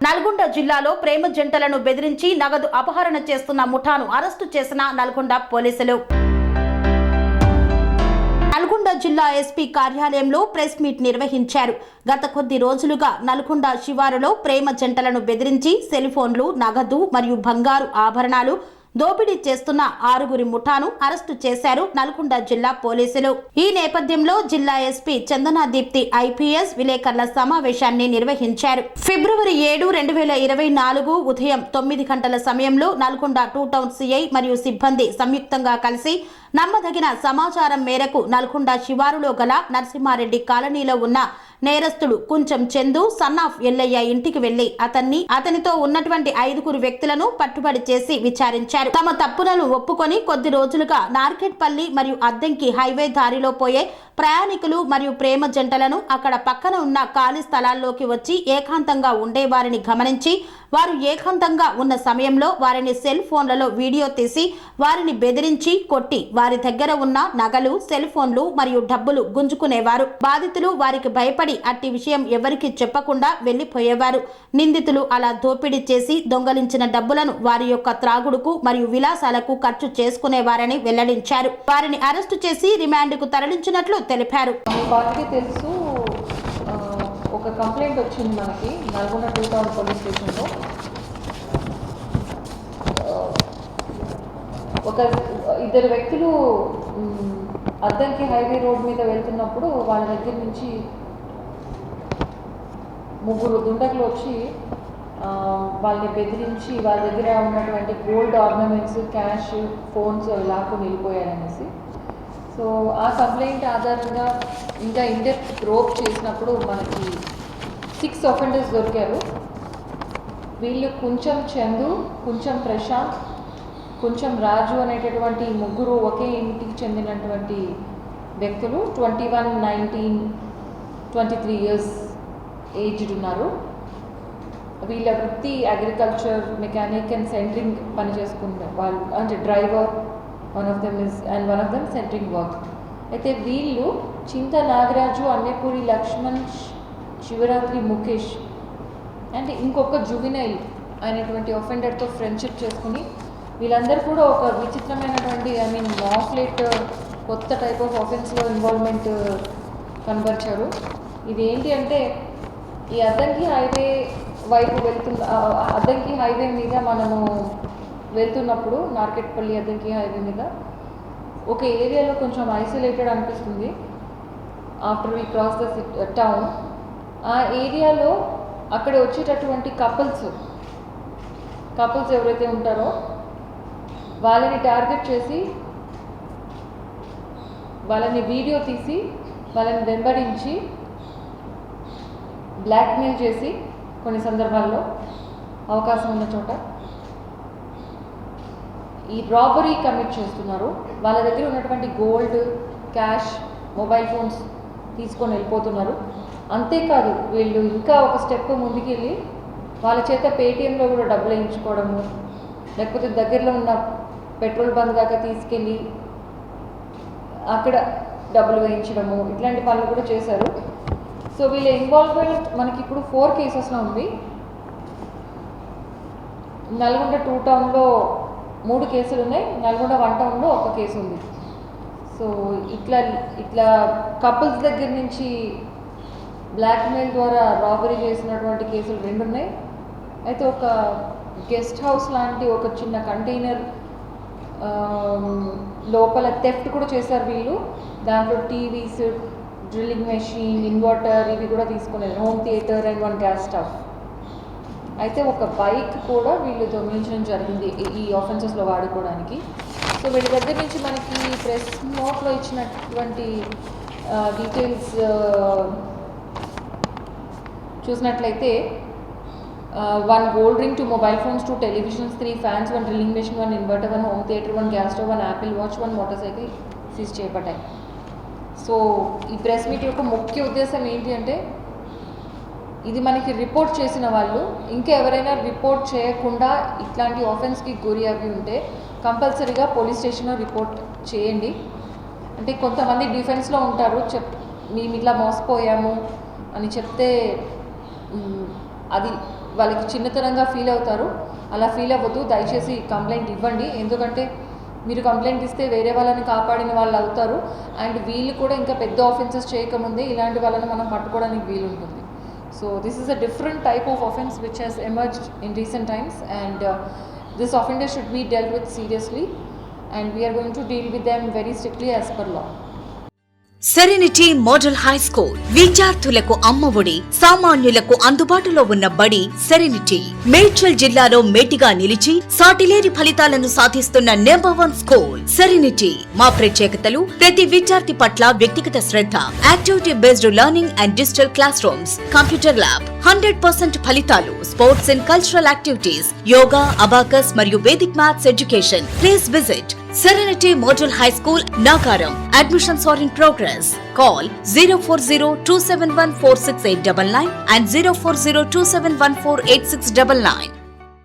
నల్గొండ జిల్లాలో ప్రేమ జంటలను బెదిరించి నగదు అపహరణ చేస్తున్న ముఠాను అరెస్టు చేసిన నల్గొండ పోలీసులు. నల్గొండ జిల్లా ఎస్పీ కార్యాలయంలో ప్రెస్ మీట్ నిర్వహించారు. గత కొద్ది రోజులుగా నల్గొండ శివారులో ప్రేమ జంటలను బెదిరించి సెల్ ఫోన్లు, నగదు మరియు బంగారు ఆభరణాలు దోపిడీ చేస్తున్న 6 ముఠాను అరెస్టు చేశారు నల్గొండ జిల్లా పోలీసులు. ఈ నేపథ్యంలో జిల్లా ఎస్పీ చందనా దీప్తి ఐపీఎస్ విలేకరుల సమావేశాన్ని నిర్వహించారు. ఫిబ్రవరి 7, 2024 ఉదయం 9 గంటల సమయంలో నల్గొండ 2 టౌన్ సిఐ మరియు సిబ్బంది సంయుక్తంగా కలిసి నమ్మదగిన సమాచారం మేరకు నల్గొండ శివారులో గల నరసింహారెడ్డి కాలనీలో ఉన్న నేరస్తుడు కుంచం చందు సన్ ఆఫ్ ఎల్లయ్య ఇంటికి వెళ్లి అతనితో ఉన్నటువంటి 5 వ్యక్తులను పట్టుబడి చేసి విచారించారు. తమ తప్పులను ఒప్పుకొని కొద్ది రోజులుగా నార్కెట్పల్లి మరియు అద్దంకి హైవే దారిలో పోయే ప్రయాణికులు మరియు ప్రేమ జంటలను అక్కడ పక్కన ఉన్న ఖాళీ స్థలాల్లోకి వచ్చి ఏకాంతంగా ఉండేవారిని గమనించి వారు ఏకాంతంగా ఉన్న సమయంలో వారిని సెల్ ఫోన్లలో వీడియో తీసి వారిని బెదిరించి కొట్టి వారి దగ్గర ఉన్న నగలు, సెల్ ఫోన్లు మరియు డబ్బులు గుంజుకునేవారు. బాధితులు వారికి భయపడి అట్టి విషయం ఎవరికి చెప్పకుండా వెళ్లిపోయేవారు. నిందితులు అలా దోపిడీ చేసి దొంగలించిన డబ్బులను వారి యొక్క త్రాగుడుకు మరియు విలాసాలకు ఖర్చు చేసుకునేవారని వెల్లడించారు. వారిని అరెస్టు చేసి రిమాండ్కు తరలించినట్లు తెలిపారు. తెలుసు, ఒక కంప్లైంట్ వచ్చింది మనకి నల్గొండ 2 టౌన్ పోలీస్ స్టేషన్లో. ఒక 2 వ్యక్తులు అద్దంకి హైవే రోడ్ మీద వెళ్తున్నప్పుడు వాళ్ళ దగ్గర నుంచి 3 దుండగులు వచ్చి వాళ్ళని బెదిరించి వాళ్ళ దగ్గర ఉన్నటువంటి గోల్డ్ ఆర్నమెంట్స్, క్యాష్, ఫోన్స్ లాక్కు వెళ్ళిపోయారనేసి. సో ఆ కంప్లైంట్ ఆధారంగా ఇంకా ఇండెప్త్ ప్రోబ్ చేసినప్పుడు మనకి 6 అఫెండర్స్ దొరికారు. వీళ్ళు కుంచం చందు, కుంచం ప్రశాంత్, కుంచం రాజు అనేటటువంటి 3 ఒకే ఇంటికి చెందినటువంటి వ్యక్తులు. 21, 19, 23 ఇయర్స్ ఏజ్డ్ ఉన్నారు. వీళ్ళ వృత్తి అగ్రికల్చర్, మెకానిక్ అండ్ సెంటరింగ్ పని చేసుకుంటారు వాళ్ళు. అంటే driver one of them centering work. అయితే వీళ్ళు చింత నాగరాజు, అన్నపూరి లక్ష్మణ్, శివరాత్రి ముఖేష్ అండ్ ఇంకొక జువినైల్ అనేటువంటి అఫెండర్తో ఫ్రెండ్షిప్ చేసుకుని వీళ్ళందరూ కూడా ఒక విచిత్రమైనటువంటి మాఫ్లెట్ కొత్త టైప్ ఆఫ్ ఆఫెన్స్లో ఇన్వాల్వ్మెంట్ కనబరిచారు. ఇది ఏంటి అంటే ఈ అద్దంకి హైవే వైపు అద్దంకి హైవే మీద మనము వెళ్తున్నప్పుడు నార్కెట్పల్లి అద్దంకి హైవే మీద ఒక ఏరియాలో కొంచెం ఐసోలేటెడ్ అనిపిస్తుంది. After we cross the town, ఆ ఏరియాలో అక్కడ వచ్చేటటువంటి కపుల్స్ ఎవరైతే ఉంటారో వాళ్ళని టార్గెట్ చేసి వాళ్ళని వీడియో తీసి వాళ్ళని వెంబడించి బ్లాక్మెయిల్ చేసి కొన్ని సందర్భాల్లో అవకాశం ఉన్న చోట ఈ రాబరీ కమిట్ చేస్తున్నారు. వాళ్ళ దగ్గర ఉన్నటువంటి గోల్డ్, క్యాష్, మొబైల్ ఫోన్స్ తీసుకొని వెళ్ళిపోతున్నారు. అంతేకాదు వీళ్ళు ఇంకా ఒక స్టెప్ ముందుకెళ్ళి వాళ్ళ చేత పేటిఎంలో కూడా డబ్బులు వేయించుకోవడము, లేకపోతే దగ్గరలో ఉన్న పెట్రోల్ బంక్ దాకా తీసుకెళ్ళి అక్కడ డబ్బులు వేయించడము, ఇట్లాంటి పనులు కూడా చేశారు. సో వీళ్ళ ఇన్వాల్వ్మెంట్ మనకి ఇప్పుడు 4 కేసెస్లో ఉంది. నల్గొండ 2 టౌన్లో 3 కేసులు ఉన్నాయి, నల్గొండ 1 టౌన్లో 1 కేసు ఉంది. సో ఇట్లా కపుల్స్ దగ్గర నుంచి బ్లాక్మెయిల్ ద్వారా రాబరీ చేసినటువంటి కేసులు 2 ఉన్నాయి. అయితే ఒక గెస్ట్ హౌస్ లాంటి ఒక చిన్న కంటైనర్ లోపల థెఫ్ట్ కూడా చేశారు వీళ్ళు. దాంట్లో టీవీస్, డ్రిల్లింగ్ మెషిన్, ఇన్వర్టర్ ఇవి కూడా తీసుకునేది, home theatre and 1 gas stove. అయితే ఒక బైక్ కూడా వీళ్ళు దొంగిలించడం జరిగింది ఈ ఆఫెన్సెస్లో వాడుకోవడానికి. సో వీళ్ళ దగ్గర నుంచి మనకి ప్రెస్ నోట్లో ఇచ్చినటువంటి డీటెయిల్స్ చూసినట్లయితే 1 gold ring, 2 mobile phones, 2 televisions, 3 fans, 1 drilling machine, 1 inverter, 1 home theatre, 1 gas stove, 1 Apple watch, 1 motorcycle seize చేయబడ్డాయి. సో ఈ ప్రెస్ మీట్ యొక్క ముఖ్య ఉద్దేశం ఏంటి అంటే ఇది మనకి రిపోర్ట్ చేసిన వాళ్ళు ఇంకా ఎవరైనా రిపోర్ట్ చేయకుండా ఇట్లాంటి ఆఫెన్స్కి గురి అవి ఉంటే కంపల్సరీగా పోలీస్ స్టేషన్లో రిపోర్ట్ చేయండి. అంటే కొంతమంది డిఫెన్స్లో ఉంటారు, మేము ఇట్లా మోసపోయాము అని చెప్తే అది వాళ్ళకి చిన్నతనంగా ఫీల్ అవుతారు. అలా ఫీల్ అవ్వద్దు, దయచేసి కంప్లైంట్ ఇవ్వండి. ఎందుకంటే మీరు కంప్లైంట్ ఇస్తే వేరే వాళ్ళని కాపాడిన వాళ్ళు అవుతారు. అండ్ వీళ్ళు కూడా ఇంకా పెద్ద ఆఫెన్సెస్ చేయకముందే ఇలాంటి వాళ్ళని మనం పట్టుకోవడానికి వీలుంటుంది. So this is a different type of offence which has emerged in recent times, and this offender should be dealt with seriously, and we are going to deal with them very strictly as per law. Serenity model high school విద్యార్థులకు అమ్మఒడి, సామాన్యులకు అందుబాటులో ఉన్న బడి serenity. Medchal జిల్లాలో మేటిగా నిలిచి సాటిలేని ఫలితాలను సాధిస్తున్న #1 స్కూల్ సెరెనిటీ. మా ప్రత్యేకతలు ప్రతి విద్యార్థి పట్ల వ్యక్తిగత శ్రద్ధ, activity based learning and digital classrooms, computer lab, 100% ఫలితాలు, sports and cultural activities, yoga, abacus మరియు Vedic maths education. Please visit Serenity Model High School, Nagaram. Admissions are in progress. Call 040-271-46899 and 040-271-48699.